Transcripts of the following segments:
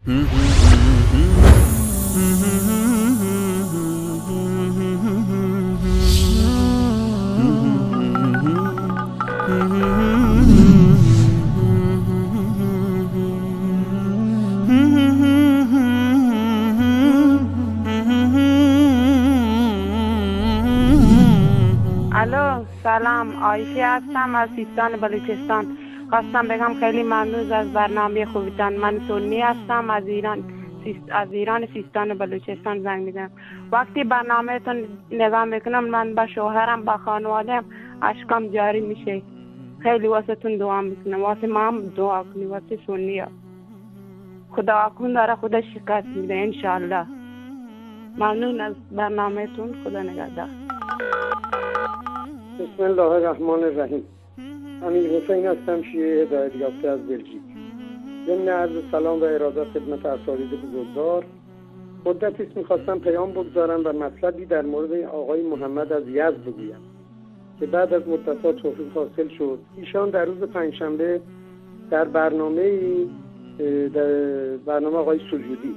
الو، سلام. عایشه هستم از سیستان بلوچستان. خواستم بگم خیلی ممنون از برنامه خوبتان. من سنی هستم از ایران سیستان بلوچستان زنگ میزنم. وقتی برنامهتون نگاه میکنم من با شوهرم با خانواده‌ام اشکام جاری میشه. خیلی واسهتون دعا میکنم، واسه ما هم دعا کنی، واسه سنی ها. خدا کن داره خدا شکست میده انشالله. ممنون از برنامهتون. خدا نگهدار. بسم الله الرحمن الرحیم. امیر حسین هستم، شیعه هدایت یافته از بلژیک. ضمن عرض سلام و ارادت خدمت اساتید بزرگوار. مدتی است میخواستم پیام بگذارم و مطلبی در مورد آقای محمد از یزد بگویم که بعد از مدت‌ها توفیق حاصل شد. ایشان در روز پنجشنبه در برنامه آقای سجودی،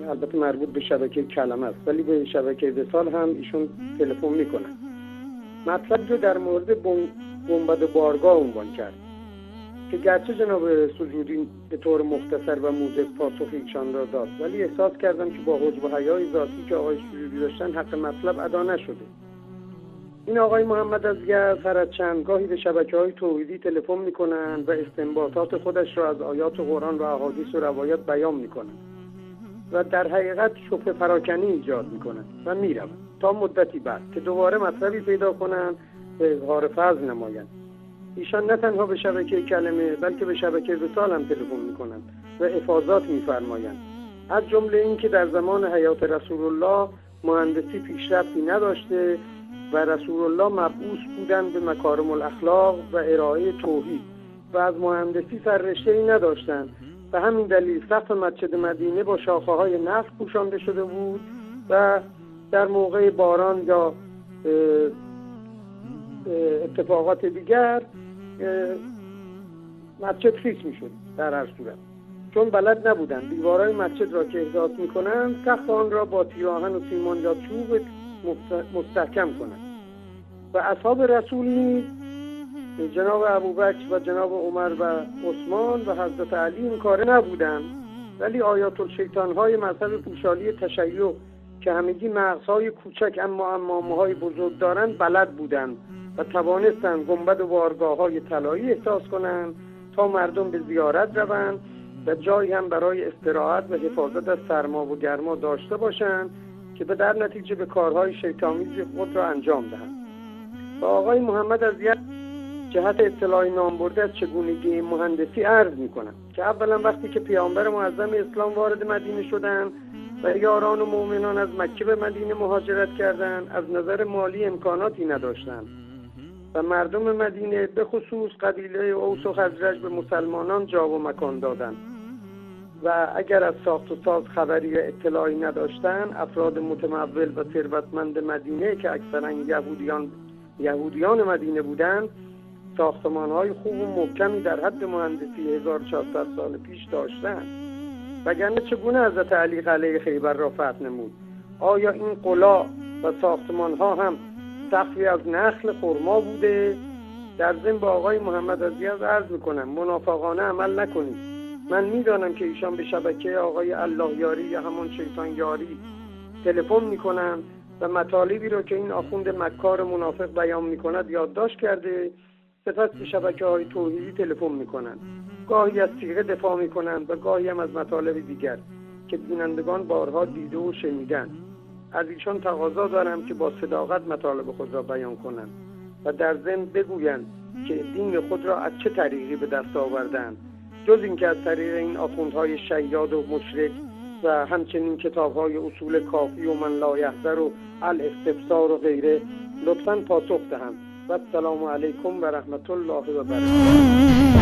البته مربوط به شبکه کلمه است ولی به شبکه وصال هم ایشون تلفن میکنن، مطلب رو در مورد گنبد بارگاه عنوان کرد که گرچه جناب سجودی به طور مختصر و موجز پاسخ ایشان را داد، ولی احساس کردم که با حجب و حیای ذاتی که آقای سجودی داشتن حق مطلب ادا نشده. این آقای محمد از یزد هر از چندگاهی به شبکه‌های توحیدی تلفن میکنن و استنباطات خودش را از آیات قرآن و احادیث و روایات بیان میکنن و در حقیقت شبهه پراکنی ایجاد میکنن و میروند تا مدتی بعد که دوباره مطلبی پیدا کنند و اظهار فضل نمایند. ایشان نه تنها به شبکه کلمه بلکه به شبکه وصال هم تلفن میکنند و افاضات میفرمایند، از جمله این که در زمان حیات رسول الله مهندسی پیشرفتی نداشته و رسول الله مبعوث بودند به مکارم الاخلاق و ارائه توحید و از مهندسی سررشته‌ای نداشتند و همین دلیل سقف مسجد مدینه با شاخه‌های نخل پوشانده شده بود و در موقع باران یا اتفاقات دیگر مسجد خیس میشد. در هر صورت چون بلد نبودند دیوارهای مسجد را که احداث میکنند سقف آن را با تیر آهن و سیمان یا چوب مستحکم کنند و اصحاب رسول نیز جناب ابوبکر و جناب عمر و عثمان و حضرت علی این کاره نبودند، ولی آیات الشیطان‌های مذهب پوشالی تشیع که همگی مغزهای کوچک اما امامه‌های بزرگ دارند بلد بودند و توانستند گنبد و بارگاه‌های طلایی احساس کنند تا مردم به زیارت روند و جایی هم برای استراحت و حفاظت از سرما و گرما داشته باشند که به در نتیجه به کارهای شیطانی خود را انجام دهند. و آقای محمد از جهت اطلاع نام برده از چگونگی مهندسی عرض می‌کنم که اولا وقتی که پیامبر معظم اسلام وارد مدینه شدند و یاران و مؤمنان از مکه به مدینه مهاجرت کردند، از نظر مالی امکاناتی نداشتند و مردم مدینه به خصوص قبیله اوس و خزرج به مسلمانان جا و مکان دادند و اگر از ساخت و ساز خبری و اطلاعی نداشتند، افراد متمول و ثروتمند مدینه که اکثرا یهودیان مدینه بودند ساختمان‌های خوب و محکمی در حد مهندسی 1400 سال پیش داشتند. وگرنه چگونه حضرت علی قلعه خیبر را فتح نمود؟ آیا این قلا و ساختمان‌ها هم سقفی از نخل خرما بوده؟ در ضمن با آقای محمد از یزد عرض می‌کنم منافقانه عمل نکنید. من می‌دانم که ایشان به شبکه آقای الله یاری یا همون شیطان یاری تلفن می‌کنند و مطالبی را که این آخوند مکار منافق بیان می‌کند یادداشت کرده، سپس به شبکه‌های توحیدی تلفن می‌کنند. گاهی از صیغه دفاع می‌کنند و گاهی هم از مطالب دیگر که بینندگان بارها دیده و شنیدند. از ایشان تقاضا دارم که با صداقت مطالب خود را بیان کنند و در ضمن بگویند که دین خود را از چه طریقی به دست آوردند، جز اینکه از طریق این آخوندهای شیاد و مشرک و همچنین کتاب‌های اصول کافی و من لا یحذر و الاستبصار و غیره. لطفاً پاسخ دهند. و السلام علیکم و رحمت الله و برکاته.